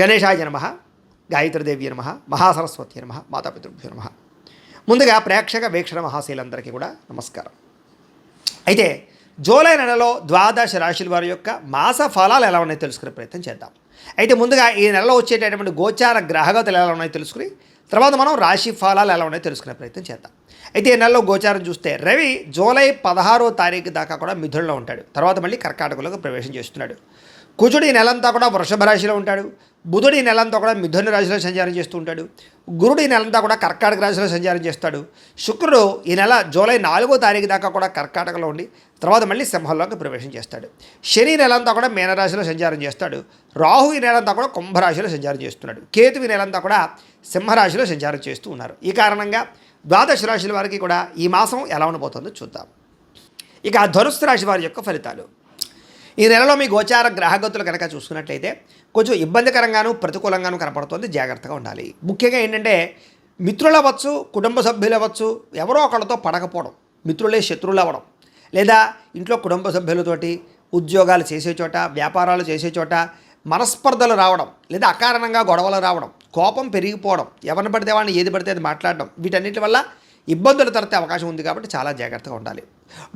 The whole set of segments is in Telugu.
గణేశాయ నమః, గాయత్రీదేవి నమః, మహాసరస్వతి నమః, మాతాపితృభ్యో నమః. ముందుగా ప్రేక్షక వీక్షణ మహాశీలందరికీ కూడా నమస్కారం. అయితే జూలై నెలలో ద్వాదశ రాశుల వారి యొక్క మాస ఫలాలు ఎలా ఉన్నాయో తెలుసుకునే ప్రయత్నం చేద్దాం. అయితే ముందుగా ఈ నెలలో వచ్చేటటువంటి గోచార గ్రహగతులు ఎలా ఉన్నాయో తెలుసుకుని తర్వాత మనం రాశి ఫలాలు ఎలా ఉన్నాయో తెలుసుకునే ప్రయత్నం చేద్దాం. అయితే ఈ నెలలో గోచారం చూస్తే రవి జూలై 16వ తారీఖు దాకా కూడా మిథునంలో ఉంటాడు. తర్వాత మళ్ళీ కర్కాటకంలోకి ప్రవేశం చేస్తున్నాడు. కుజుడు ఈ నెలంతా కూడా వృషభ రాశిలో ఉంటాడు. బుధుడు ఈ నెలంతా కూడా మిథున రాశిలో సంచారం చేస్తూ ఉంటాడు. గురుడు ఈ నెలంతా కూడా కర్కాటక రాశిలో సంచారం చేస్తాడు. శుక్రుడు ఈ నెల జూలై 4వ తారీఖు దాకా కూడా కర్కాటకలో ఉండి తర్వాత మళ్ళీ సింహంలోకి ప్రవేశం చేస్తాడు. శని నెలంతా కూడా మీనరాశిలో సంచారం చేస్తాడు. రాహు ఈ నెలంతా కూడా కుంభరాశిలో సంచారం చేస్తున్నాడు. కేతు ఈ నెలంతా కూడా సింహరాశిలో సంచారం చేస్తూ ఉన్నారు. ఈ కారణంగా ద్వాదశ రాశుల వారికి కూడా ఈ మాసం ఎలా ఉండబోతుందో చూద్దాం. ఇక ధనుస్సు రాశి వారి యొక్క ఫలితాలు. ఈ నెలలో మీ గోచార గ్రహగతులు కనుక చూసుకున్నట్లయితే కొంచెం ఇబ్బందికరంగాను ప్రతికూలంగాను కనపడుతుంది. జాగ్రత్తగా ఉండాలి. ముఖ్యంగా ఏంటంటే మిత్రులు అవ్వచ్చు, కుటుంబ సభ్యులు అవ్వచ్చు, ఎవరో ఒకళ్ళతో పడకపోవడం, మిత్రులే శత్రువులు అవ్వడం, లేదా ఇంట్లో కుటుంబ సభ్యులతోటి ఉద్యోగాలు చేసే చోట, వ్యాపారాలు చేసే చోట మనస్పర్ధలు రావడం, లేదా అకారణంగా గొడవలు రావడం, కోపం పెరిగిపోవడం, ఎవరిని పడితే వాళ్ళని ఏది పడితే అది మాట్లాడడం, వీటన్నిటి వల్ల ఇబ్బందులు తరతే అవకాశం ఉంది. కాబట్టి చాలా జాగ్రత్తగా ఉండాలి.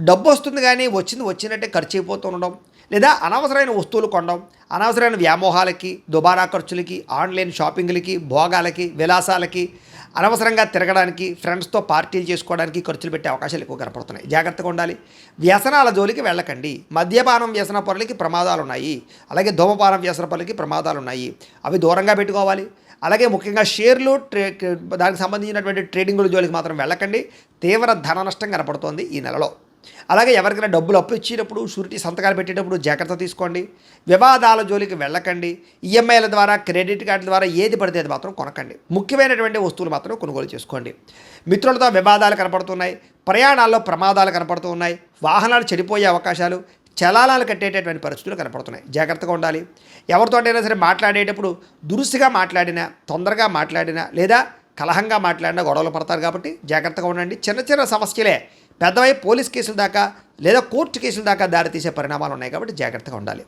డబ్బు వస్తుంది కానీ వచ్చినట్టే ఖర్చు అయిపోతూ ఉండడం, లేదా అనవసరమైన వస్తువులు కొనడం, అనవసరమైన వ్యామోహాలకి, దుబారా ఖర్చులకి, ఆన్లైన్ షాపింగ్లకి, భోగాలకి, విలాసాలకి, అనవసరంగా తిరగడానికి, ఫ్రెండ్స్తో పార్టీలు చేసుకోవడానికి ఖర్చులు పెట్టే అవకాశాలు ఎక్కువ కనపడుతున్నాయి. జాగ్రత్తగా ఉండాలి. వ్యసనాల జోలికి వెళ్ళకండి. మద్యపానం వ్యసన పరులకి ప్రమాదాలు ఉన్నాయి. అలాగే ధూమపానం వ్యసన పరులకి ప్రమాదాలు ఉన్నాయి. అవి దూరంగా పెట్టుకోవాలి. అలాగే ముఖ్యంగా షేర్లు దానికి సంబంధించినటువంటి ట్రేడింగుల జోలికి మాత్రం వెళ్ళకండి. తీవ్ర ధన నష్టం కనపడుతోంది ఈ నెలలో. అలాగే ఎవరికైనా డబ్బులు అప్పు ఇచ్చేటప్పుడు, షూరిటీ సంతకాలు పెట్టేటప్పుడు జాగ్రత్త తీసుకోండి. వివాదాల జోలికి వెళ్ళకండి. ఈఎంఐల ద్వారా, క్రెడిట్ కార్డుల ద్వారా ఏది పడితే అది మాత్రం కొనకండి. ముఖ్యమైనటువంటి వస్తువులు మాత్రం కొనుగోలు చేసుకోండి. మిత్రులతో వివాదాలు కనపడుతున్నాయి. ప్రయాణాల్లో ప్రమాదాలు కనపడుతూ ఉన్నాయి. వాహనాలు చెడిపోయే అవకాశాలు, చలానాలు కట్టేటటువంటి పరిస్థితులు కనపడుతున్నాయి. జాగ్రత్తగా ఉండాలి. ఎవరితోటైనా సరే మాట్లాడేటప్పుడు దురుసుగా మాట్లాడినా, తొందరగా మాట్లాడినా, లేదా కలహంగా మాట్లాడినా గొడవలు పడతారు. కాబట్టి జాగ్రత్తగా ఉండండి. చిన్న చిన్న సమస్యలే పెద్దవై పోలీస్ కేసుల దాకా లేదా కోర్టు కేసుల దాకా దారితీసే పరిణామాలు ఉన్నాయి. కాబట్టి జాగ్రత్తగా ఉండాలి.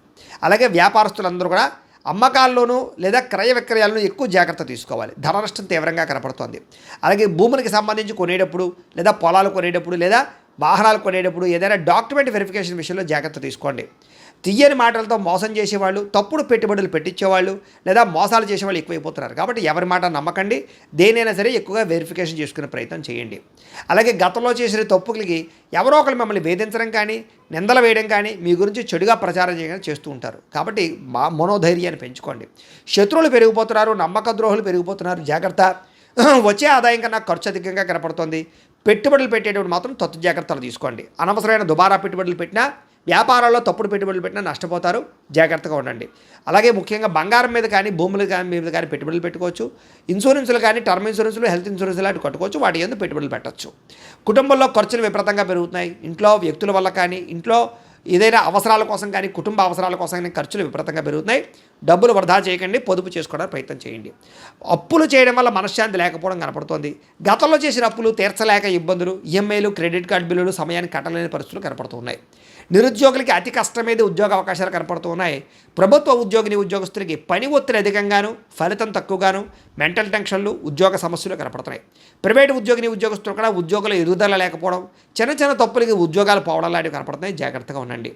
అలాగే వ్యాపారస్తులందరూ కూడా అమ్మకాల్లోనూ లేదా క్రయ విక్రయాలను ఎక్కువ జాగ్రత్త తీసుకోవాలి. ధన నష్టం తీవ్రంగా కనపడుతోంది. అలాగే భూములకి సంబంధించి కొనేటప్పుడు, లేదా పొలాలు కొనేటప్పుడు, లేదా వాహనాలు కొనేటప్పుడు ఏదైనా డాక్యుమెంట్ వెరిఫికేషన్ విషయంలో జాగ్రత్త తీసుకోండి. తీయని మాటలతో మోసం చేసేవాళ్ళు, తప్పుడు పెట్టుబడులు పెట్టించేవాళ్ళు, లేదా మోసాలు చేసేవాళ్ళు ఎక్కువైపోతున్నారు. కాబట్టి ఎవరి మాట నమ్మకండి. దేనైనా సరే ఎక్కువగా వెరిఫికేషన్ చేసుకునే ప్రయత్నం చేయండి. అలాగే గతంలో చేసిన తప్పులకి ఎవరో ఒకరు మిమ్మల్ని వేధించడం కానీ, నిందలు వేయడం కానీ, మీ గురించి చెడుగా ప్రచారం చేయడం చేస్తూ ఉంటారు. కాబట్టి మనోధైర్యాన్ని పెంచుకోండి. శత్రువులు పెరిగిపోతున్నారు, నమ్మక ద్రోహులు పెరిగిపోతున్నారు. జాగ్రత్త. వచ్చే ఆదాయం కన్నా ఖర్చు అధికంగా కనపడుతుంది. పెట్టుబడులు పెట్టేటప్పుడు మాత్రం తత్తు జాగ్రత్తలు తీసుకోండి. అనవసరమైన దుబారా పెట్టుబడులు పెట్టినా, వ్యాపారాల్లో తప్పుడు పెట్టుబడులు పెట్టినా నష్టపోతారు. జాగ్రత్తగా ఉండండి. అలాగే ముఖ్యంగా బంగారం మీద కానీ, భూముల మీద కానీ పెట్టుబడులు పెట్టుకోవచ్చు. ఇన్సూరెన్సులు కానీ, టర్మ్ ఇన్సూరెన్సులు, హెల్త్ ఇన్సూరెన్స్ లాంటి కట్టుకోవచ్చు. వాటి ఎందుకు పెట్టుబడులు పెట్టచ్చు. కుటుంబంలో ఖర్చులు విపరీతంగా పెరుగుతున్నాయి. ఇంట్లో వ్యక్తుల వల్ల కానీ, ఇంట్లో ఏదైనా అవసరాల కోసం కానీ, కుటుంబ అవసరాల కోసం కానీ ఖర్చులు విపరీతంగా పెరుగుతున్నాయి. డబ్బులు వృధా చేయకండి. పొదుపు చేసుకోవడానికి ప్రయత్నం చేయండి. అప్పులు చేయడం వల్ల మనశ్శాంతి లేకపోవడం కనపడుతోంది. గతంలో చేసిన అప్పులు తీర్చలేక ఇబ్బందులు, ఈఎంఐలు, క్రెడిట్ కార్డు బిల్లులు సమయానికి కట్టలేని పరిస్థితులు కనపడుతున్నాయి. నిరుద్యోగులకి అతి కష్టమేది ఉద్యోగ అవకాశాలు కనపడుతూ ఉన్నాయి. ప్రభుత్వ ఉద్యోగస్తులకి పని ఒత్తిడి అధికంగాను, ఫలితం తక్కువగాను, మెంటల్ టెన్షన్లు, ఉద్యోగ సమస్యలు కనపడుతున్నాయి. ప్రైవేటు ఉద్యోగస్తులు కూడా ఉద్యోగుల ఎదుగుదల లేకపోవడం, చిన్న చిన్న తప్పులకి ఉద్యోగాలు పోవడం లాంటివి కనపడుతున్నాయి. జాగ్రత్తగా ఉండండి.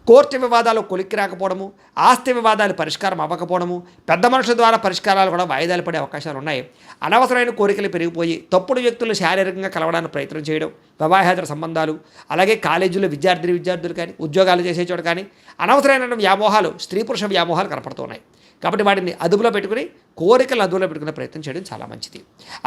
కోర్టు వివాదాలు కొలిక్కి రాకపోవడము, ఆస్తి వివాదాలు పరిష్కారం అవ్వకపోవడము, పెద్ద మనుషుల ద్వారా పరిష్కారాలు కూడా వాయిదాలు పడే అవకాశాలు ఉన్నాయి. అనవసరమైన కోరికలు పెరిగిపోయి తప్పుడు వ్యక్తులు శారీరకంగా కలవడానికి ప్రయత్నం చేయడం, వివాహేతర సంబంధాలు, అలాగే కాలేజీలో విద్యార్థులు కానీ, ఉద్యోగాలు చేసే చోట కానీ అనవసరమైన వ్యామోహాలు, స్త్రీ పురుష వ్యామోహాలు కనపడుతున్నాయి. కాబట్టి వాటిని అదుపులో పెట్టుకుని, కోరికలను అదుపులో పెట్టుకునే ప్రయత్నం చేయడం చాలా మంచిది.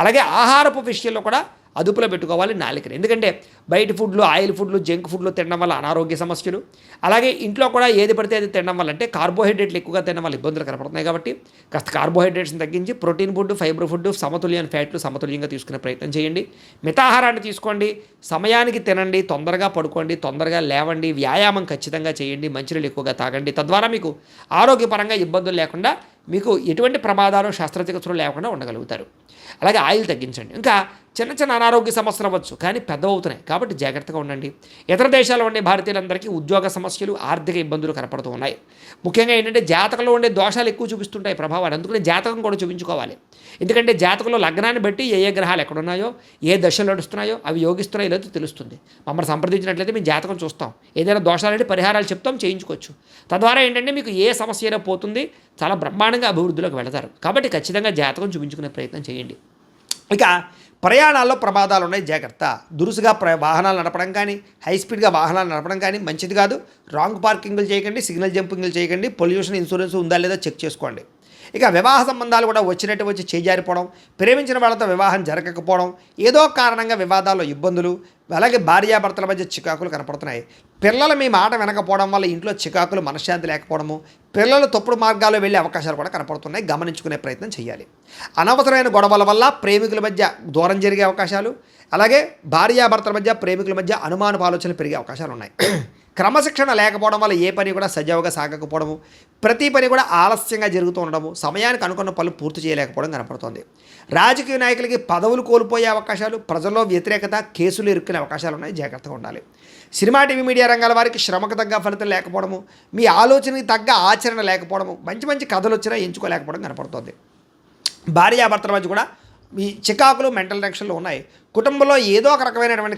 అలాగే ఆహారపు విషయంలో కూడా అదుపులో పెట్టుకోవాలి నాలుకని. ఎందుకంటే బయట ఫుడ్లు, ఆయిల్ ఫుడ్లు, జంక్ ఫుడ్లు తినడం వల్ల అనారోగ్య సమస్యలు, అలాగే ఇంట్లో కూడా ఏది పడితే అది తినడం వల్ల, అంటే కార్బోహైడ్రేట్లు ఎక్కువగా తినడం వల్ల ఇబ్బందులు కనపడుతున్నాయి. కాబట్టి కాస్త కార్బోహైడ్రేట్స్ని తగ్గించి ప్రోటీన్ ఫుడ్, ఫైబర్ ఫుడ్, సమతుల్యమైన ఫ్యాట్లు సమతుల్యంగా తీసుకునే ప్రయత్నం చేయండి. మితాహారాన్ని తీసుకోండి. సమయానికి తినండి. తొందరగా పడుకోండి. తొందరగా లేవండి. వ్యాయామం ఖచ్చితంగా చేయండి. మంచినీళ్ళు ఎక్కువగా తాగండి. తద్వారా మీకు ఆరోగ్యపరంగా ఇబ్బందులు లేకుండా, మీకు ఎటువంటి ప్రమాదాలు, శస్త్రచికిత్సలు లేకుండా ఉండగలుగుతారు. అలాగే ఆయిల్ తగ్గించండి. ఇంకా చిన్న చిన్న అనారోగ్య సమస్యలు అవ్వచ్చు, కానీ పెద్దవవుతున్నాయి. కాబట్టి జాగ్రత్తగా ఉండండి. ఇతర దేశాల్లో ఉండే భారతీయులందరికీ ఉద్యోగ సమస్యలు, ఆర్థిక ఇబ్బందులు కనపడుతూ ఉన్నాయి. ముఖ్యంగా ఏంటంటే జాతకంలో ఉండే దోషాలు ఎక్కువ చూపిస్తుంటాయి ప్రభావాలు. అందుకని జాతకం కూడా చూపించుకోవాలి. ఎందుకంటే జాతకంలో లగ్నాన్ని బట్టి ఏ ఏ గ్రహాలు ఎక్కడున్నాయో, ఏ దశలు నడుస్తున్నాయో, అవి యోగిస్తున్నాయో లేదో తెలుస్తుంది. మమ్మల్ని సంప్రదించినట్లయితే మేము జాతకం చూస్తాం. ఏదైనా దోషాలంటే పరిహారాలు చెప్తాం, చేయించుకోవచ్చు. తద్వారా ఏంటంటే మీకు ఏ సమస్య అయినా పోతుంది, చాలా బ్రహ్మాండంగా అభివృద్ధిలోకి వెళతారు. కాబట్టి ఖచ్చితంగా జాతకం చూపించుకునే ప్రయత్నం చేయండి. ఇక ప్రయాణాల్లో ప్రమాదాలు ఉన్నాయి, జాగ్రత్త. దురుసుగా వాహనాలు నడపడం కానీ, హై స్పీడ్గా వాహనాలు నడపడం కానీ మంచిది కాదు. రాంగ్ పార్కింగ్లు చేయకండి, సిగ్నల్ జంపింగ్లు చేయకండి. పొల్యూషన్ ఇన్సూరెన్స్ ఉందా లేదా చెక్ చేసుకోండి. ఇక వివాహ సంబంధాలు కూడా వచ్చినట్టు వచ్చి చేజారిపోవడం, ప్రేమించిన వాళ్ళతో వివాహం జరగకపోవడం, ఏదో కారణంగా వివాదాల్లో ఇబ్బందులు, అలాగే భార్యాభర్తల మధ్య చికాకులు కనపడుతున్నాయి. పిల్లలు మీ మాట వినకపోవడం వల్ల ఇంట్లో చికాకులు, మనశ్శాంతి లేకపోవడము, పిల్లలు తప్పుడు మార్గాల్లో వెళ్ళే అవకాశాలు కూడా కనపడుతున్నాయి. గమనించుకునే ప్రయత్నం చేయాలి. అనవసరమైన గొడవల వల్ల ప్రేమికుల మధ్య దూరం జరిగే అవకాశాలు, అలాగే భార్యాభర్తల మధ్య, ప్రేమికుల మధ్య అనుమానపు ఆలోచనలు పెరిగే అవకాశాలు ఉన్నాయి. క్రమశిక్షణ లేకపోవడం వల్ల ఏ పని కూడా సజావుగా సాగకపోవడము, ప్రతి పని కూడా ఆలస్యంగా జరుగుతూ ఉండడము, సమయానికి అనుకున్న పనులు పూర్తి చేయలేకపోవడం కనపడుతోంది. రాజకీయ నాయకులకి పదవులు కోల్పోయే అవకాశాలు, ప్రజల్లో వ్యతిరేకత, కేసులు ఇరుక్కునే అవకాశాలు ఉన్నాయి. జాగ్రత్తగా ఉండాలి. సినిమా, టీవీ, మీడియా రంగాల వారికి శ్రమకు తగ్గ ఫలితం లేకపోవడము, మీ ఆలోచనకి తగ్గ ఆచరణ లేకపోవడము, మంచి మంచి కథలు వచ్చినా ఎంచుకోలేకపోవడం కనపడుతోంది. భార్యాభర్తల మధ్య కూడా ఈ చికాకులు, మెంటల్ టెన్షన్లు ఉన్నాయి. కుటుంబంలో ఏదో ఒక రకమైనటువంటి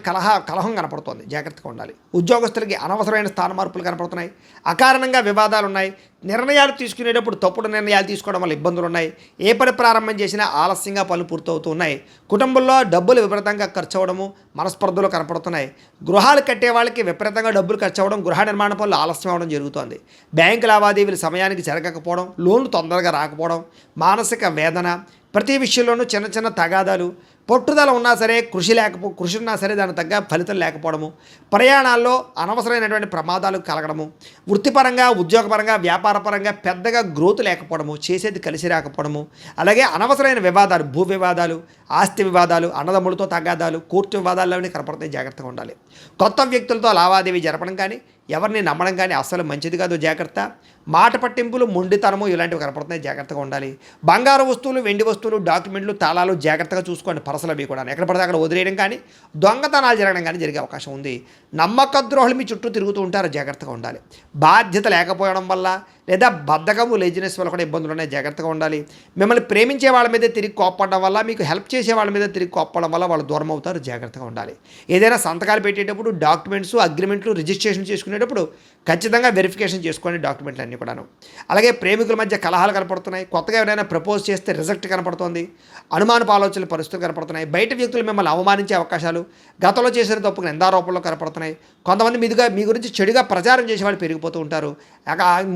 కలహం కనపడుతోంది. జాగ్రత్తగా ఉండాలి. ఉద్యోగస్తులకి అనవసరమైన స్థాన మార్పులు కనపడుతున్నాయి. అకారణంగా వివాదాలు ఉన్నాయి. నిర్ణయాలు తీసుకునేటప్పుడు తప్పుడు నిర్ణయాలు తీసుకోవడం వల్ల ఇబ్బందులు ఉన్నాయి. ఏ పని ప్రారంభం చేసినా ఆలస్యంగా పనులు పూర్తవుతూ ఉన్నాయి. కుటుంబంలో డబ్బులు విపరీతంగా ఖర్చు అవ్వడము, మనస్పర్ధలు కనపడుతున్నాయి. గృహాలు కట్టే వాళ్ళకి విపరీతంగా డబ్బులు ఖర్చు అవ్వడం, గృహ నిర్మాణ పనులు ఆలస్యం అవ్వడం జరుగుతోంది. బ్యాంకు లావాదేవీలు సమయానికి జరగకపోవడం, లోన్లు తొందరగా రాకపోవడం, మానసిక వేదన, ప్రతి విషయంలోనూ చిన్న చిన్న తగాదాలు, పట్టుదల ఉన్నా సరే కృషి ఉన్నా సరే దానికి తగ్గ ఫలితం లేకపోవడము, ప్రయాణాల్లో అనవసరమైనటువంటి ప్రమాదాలు కలగడము, వృత్తిపరంగా, ఉద్యోగపరంగా, వ్యాపారపరంగా పెద్దగా గ్రోత్ లేకపోవడము, చేసేది కలిసి రాకపోవడము, అలాగే అనవసరమైన వివాదాలు, భూ వివాదాలు, ఆస్తి వివాదాలు, అన్నదమ్ములతో తగాదాలు, కోర్టు వివాదాలు కనపడతాయి. జాగ్రత్తగా ఉండాలి. కొత్త వ్యక్తులతో లావాదేవీ జరపడం కానీ, ఎవరిని నమ్మడం కానీ అస్సలు మంచిది కాదు. జాగ్రత్త. మాట పట్టింపులు, మొండితనము ఇలాంటివి కనపడుతున్నాయి. జాగ్రత్తగా ఉండాలి. బంగారు వస్తువులు, వెండి వస్తువులు, డాక్యుమెంట్లు, తాళాలు జాగ్రత్తగా చూసుకోండి. పరసలు అవి కూడా ఎక్కడ పడితే అక్కడ వదిలేయడం కానీ, దొంగతనాలు జరగడం కానీ జరిగే అవకాశం ఉంది. నమ్మక ద్రోహులు మీ చుట్టూ తిరుగుతూ ఉంటారు. జాగ్రత్తగా ఉండాలి. బాధ్యత లేకపోవడం వల్ల లేదా బద్ధకము, లేజినెస్ వల్ల కూడా ఇబ్బందులు ఉన్నాయి. జాగ్రత్తగా ఉండాలి. మిమ్మల్ని ప్రేమించే వాళ్ళ మీద తిరిగి కోప్పడడం వల్ల, మీకు హెల్ప్ చేసే వాళ్ళ మీద తిరిగి కోప్పడం వల్ల వాళ్ళు దూరం అవుతారు. జాగ్రత్తగా ఉండాలి. ఏదైనా సంతకాలు పెట్టేటప్పుడు డాక్యుమెంట్స్, అగ్రిమెంట్లు, రిజిస్ట్రేషన్ చేసుకునేటప్పుడు ఖచ్చితంగా వెరిఫికేషన్ చేసుకోండి డాక్యుమెంట్లు అన్నీ కూడాను. అలాగే ప్రేమికుల మధ్య కలహాలు కనపడుతున్నాయి. కొత్తగా ఎవరైనా ప్రపోజ్ చేస్తే రిజెక్ట్ కనపడుతోంది. అనుమానపు ఆలోచనలు పరిస్థితులు కనపడుతున్నాయి. బయట వ్యక్తులు మిమ్మల్ని అవమానించే అవకాశాలు, గతంలో చేసిన తప్పుకు నిందారోపణలు కనపడుతున్నాయి. కొంతమంది మీ గురించి చెడుగా ప్రచారం చేసే వాళ్ళు పెరిగిపోతూ ఉంటారు.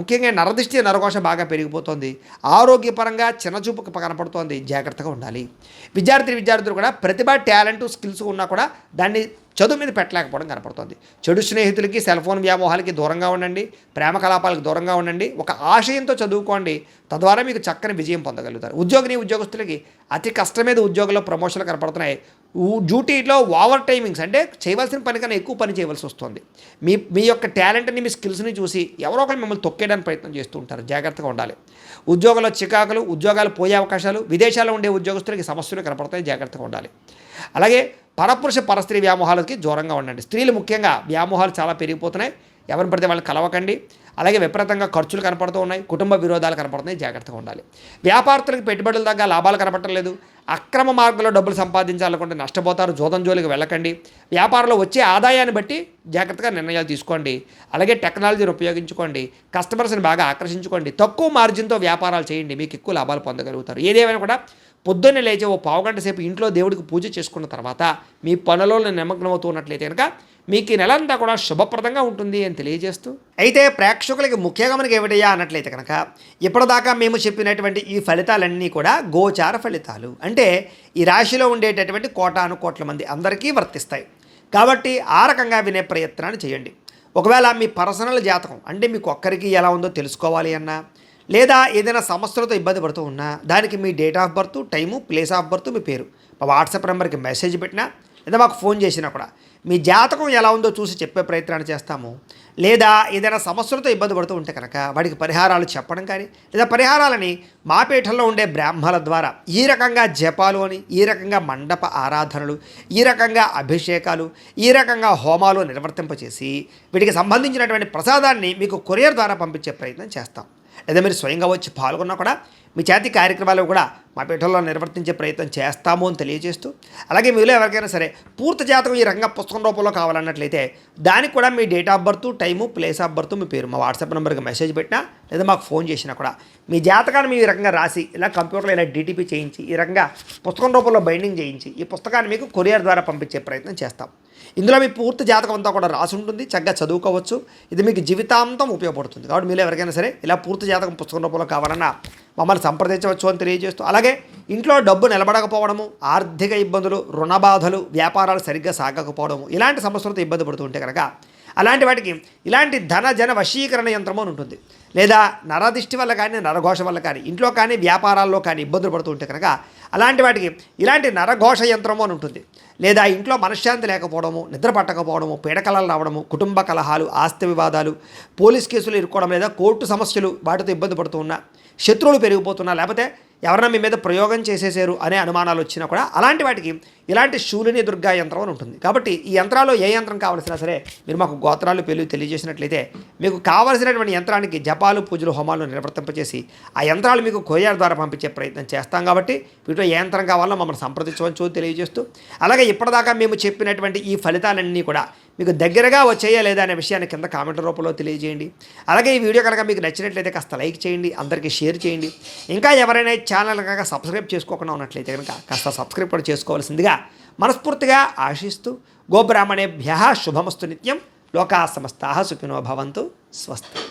ముఖ్యంగా నరదిష్టి, నరకోశ బాగా పెరిగిపోతుంది. ఆరోగ్యపరంగా చిన్నచూపు కనపడుతోంది. జాగ్రత్తగా ఉండాలి. విద్యార్థులు కూడా ప్రతిభ, టాలెంట్, స్కిల్స్ ఉన్నా కూడా దాన్ని చదువు మీద పెట్టలేకపోవడం కనపడుతుంది. చెడు స్నేహితులకి, సెల్ ఫోన్ వ్యామోహాలకి దూరంగా ఉండండి. ప్రేమ కలాపాలకు దూరంగా ఉండండి. ఒక ఆశయంతో చదువుకోండి. తద్వారా మీకు చక్కని విజయం పొందగలుగుతారు. ఉద్యోగస్తులకి అతి కష్టం మీద ఉద్యోగంలో ప్రమోషన్లు కనపడుతున్నాయి. డ్యూటీలో ఓవర్ టైమింగ్స్, అంటే చేయవలసిన పని కన్నా ఎక్కువ పని చేయవలసి వస్తుంది. మీ యొక్క టాలెంట్ని, మీ స్కిల్స్ని చూసి ఎవరో ఒకరు మిమ్మల్ని తొక్కేయడానికి ప్రయత్నం చేస్తూ ఉంటారు. జాగ్రత్తగా ఉండాలి. ఉద్యోగంలో చికాకులు, ఉద్యోగాలు పోయే అవకాశాలు, విదేశాల్లో ఉండే ఉద్యోగస్తులకి సమస్యలు కనపడతాయి. జాగ్రత్తగా ఉండాలి. అలాగే పరపురుష, పరస్త్రీ వ్యామోహాలకి దూరంగా ఉండండి. స్త్రీలు ముఖ్యంగా వ్యామోహాలు చాలా పెరిగిపోతున్నాయి. ఎవరిని పడితే వాళ్ళని కలవకండి. అలాగే విపరీతంగా ఖర్చులు కనపడుతూ ఉన్నాయి. కుటుంబ విరోధాలు కనపడుతున్నాయి. జాగ్రత్తగా ఉండాలి. వ్యాపారస్తులకు పెట్టుబడులు తగ్గ లాభాలు కనపడటం లేదు. అక్రమ మార్గంలో డబ్బులు సంపాదించాలనుకుంటే నష్టపోతారు. జోదం జోలికి వెళ్ళకండి. వ్యాపారంలో వచ్చే ఆదాయాన్ని బట్టి జాగ్రత్తగా నిర్ణయాలు తీసుకోండి. అలాగే టెక్నాలజీని ఉపయోగించుకోండి. కస్టమర్స్ని బాగా ఆకర్షించుకోండి. తక్కువ మార్జిన్తో వ్యాపారాలు చేయండి. మీకు ఎక్కువ లాభాలు పొందగలుగుతారు. ఏదేమైనా కూడా పొద్దున్నే లేచి ఓ పావుగంట సేపు ఇంట్లో దేవుడికి పూజ చేసుకున్న తర్వాత మీ పనులలో నిమగ్నమవుతూ ఉన్నట్లయితే కనుక మీకు ఈ నెల అంతా కూడా శుభప్రదంగా ఉంటుంది అని తెలియజేస్తూ, అయితే ప్రేక్షకులకి ముఖ్యంగా మనకి ఏమిటయ్యా అన్నట్లయితే కనుక ఇప్పటిదాకా మేము చెప్పినటువంటి ఈ ఫలితాలన్నీ కూడా గోచార ఫలితాలు. అంటే ఈ రాశిలో ఉండేటటువంటి కోటాను కోట్ల మంది అందరికీ వర్తిస్తాయి. కాబట్టి ఆ రకంగా వినే ప్రయత్నాన్ని చేయండి. ఒకవేళ మీ పర్సనల్ జాతకం, అంటే మీకు ఒక్కరికి ఎలా ఉందో తెలుసుకోవాలి అన్నా, లేదా ఏదైనా సమస్యలతో ఇబ్బంది పడుతూ ఉన్నా, దానికి మీ date of birth, time, place of birth, మీ పేరు మా వాట్సాప్ నెంబర్కి మెసేజ్ పెట్టినా, లేదా మాకు ఫోన్ చేసినా కూడా మీ జాతకం ఎలా ఉందో చూసి చెప్పే ప్రయత్నాన్ని చేస్తాము. లేదా ఏదైనా సమస్యలతో ఇబ్బంది పడుతూ ఉంటే కనుక వాడికి పరిహారాలు చెప్పడం కానీ, లేదా పరిహారాలని మా పీఠంలో ఉండే బ్రాహ్మణుల ద్వారా ఈ రకంగా జపాలు అని, ఈ రకంగా మండప ఆరాధనలు, ఈ రకంగా అభిషేకాలు, ఈ రకంగా హోమాలు నిర్వర్తింపచేసి వీటికి సంబంధించినటువంటి ప్రసాదాన్ని మీకు కొరియర్ ద్వారా పంపించే ప్రయత్నం చేస్తాం. లేదా మీరు స్వయంగా వచ్చి పాల్గొన్నా కూడా మీ చేతి కార్యక్రమాలు కూడా మా పీఠంలో నిర్వర్తించే ప్రయత్నం చేస్తాము అని తెలియజేస్తూ, అలాగే మీలో ఎవరికైనా సరే పూర్తి జాతకం ఈ రకంగా పుస్తకం రూపంలో కావాలన్నట్లయితే దానికి కూడా మీ date of birth, time, place of birth, మీ పేరు మా వాట్సాప్ నెంబర్కి మెసేజ్ పెట్టినా లేదా మాకు ఫోన్ చేసినా కూడా మీ జాతకాన్ని మీ రకంగా రాసి ఇలా కంప్యూటర్లో ఇలా డీటీపీ చేయించి ఈ రకంగా పుస్తకం రూపంలో బైండింగ్ చేయించి ఈ పుస్తకాన్ని మీకు కొరియర్ ద్వారా పంపించే ప్రయత్నం చేస్తాం. ఇందులో మీ పూర్తి జాతకం అంతా కూడా రాసి ఉంటుంది, చక్కగా చదువుకోవచ్చు. ఇది మీకు జీవితాంతం ఉపయోగపడుతుంది. కాబట్టి మీరు ఎవరికైనా సరే ఇలా పూర్తి జాతకం పుస్తకం రూపంలో కావాలన్నా మమ్మల్ని సంప్రదించవచ్చు అని తెలియజేస్తూ, అలాగే ఇంట్లో డబ్బు నిలబడకపోవడము, ఆర్థిక ఇబ్బందులు, రుణ బాధలు, వ్యాపారాలు సరిగ్గా సాగకపోవడము, ఇలాంటి సమస్యలతో ఇబ్బంది పడుతూ ఉంటే కనుక అలాంటి వాటికి ఇలాంటి ధన జన వశీకరణ యంత్రము అని ఉంటుంది. లేదా నరదిష్టి వల్ల కానీ, నరఘోష వల్ల కానీ, ఇంట్లో కానీ వ్యాపారాల్లో కానీ ఇబ్బందులు పడుతూ ఉంటే కనుక అలాంటి వాటికి ఇలాంటి నరఘోష యంత్రము అని ఉంటుంది. లేదా ఇంట్లో మనశ్శాంతి లేకపోవడము, నిద్ర పట్టకపోవడము, పీడకలలు రావడము, కుటుంబ కలహాలు, ఆస్తి వివాదాలు, పోలీస్ కేసులు ఇరుక్కోవడం, లేదా కోర్టు సమస్యలు వాటితో ఇబ్బంది పడుతూ ఉన్నా, శత్రువులు పెరిగిపోతున్నా, లేకపోతే ఎవరన్నా మీ మీద ప్రయోగం చేసేసారు అనే అనుమానాలు వచ్చినా కూడా అలాంటి వాటికి ఇలాంటి శూలిని దుర్గా యంత్రం అని ఉంటుంది. కాబట్టి ఈ యంత్రాలు ఏ యంత్రం కావాల్సినా సరే మీరు మాకు గోత్రాలు పేర్లు తెలియజేసినట్లయితే మీకు కావలసినటువంటి యంత్రానికి జపాలు, పూజలు, హోమాలు నిర్వర్తింపచేసి ఆ యంత్రాలు మీకు కొరియర్ ద్వారా పంపించే ప్రయత్నం చేస్తాం. కాబట్టి వీటిలో ఏ యంత్రం కావాలో మమ్మల్ని సంప్రదించవచ్చు తెలియజేస్తూ, అలాగే ఇప్పటిదాకా మేము చెప్పినటువంటి ఈ ఫలితాలన్నీ కూడా మీకు దగ్గరగా వచ్చేయా లేదా అనే విషయాన్ని కింద కామెంట్ రూపంలో తెలియజేయండి. అలాగే ఈ వీడియో కనుక మీకు నచ్చినట్లయితే కాస్త లైక్ చేయండి, అందరికీ షేర్ చేయండి. ఇంకా ఎవరైనా ఛానల్ కనుక సబ్స్క్రైబ్ చేసుకోకుండా ఉన్నట్లయితే కనుక కాస్త సబ్స్క్రైబ్ కూడా చేసుకోవాల్సిందిగా మనస్ఫూర్తిగా ఆశిస్తూ, గోబ్రాహ్మణేభ్యః శుభమస్తు నిత్యం. లోకా సమస్తాః సుఖినో భవంతు. స్వస్తి.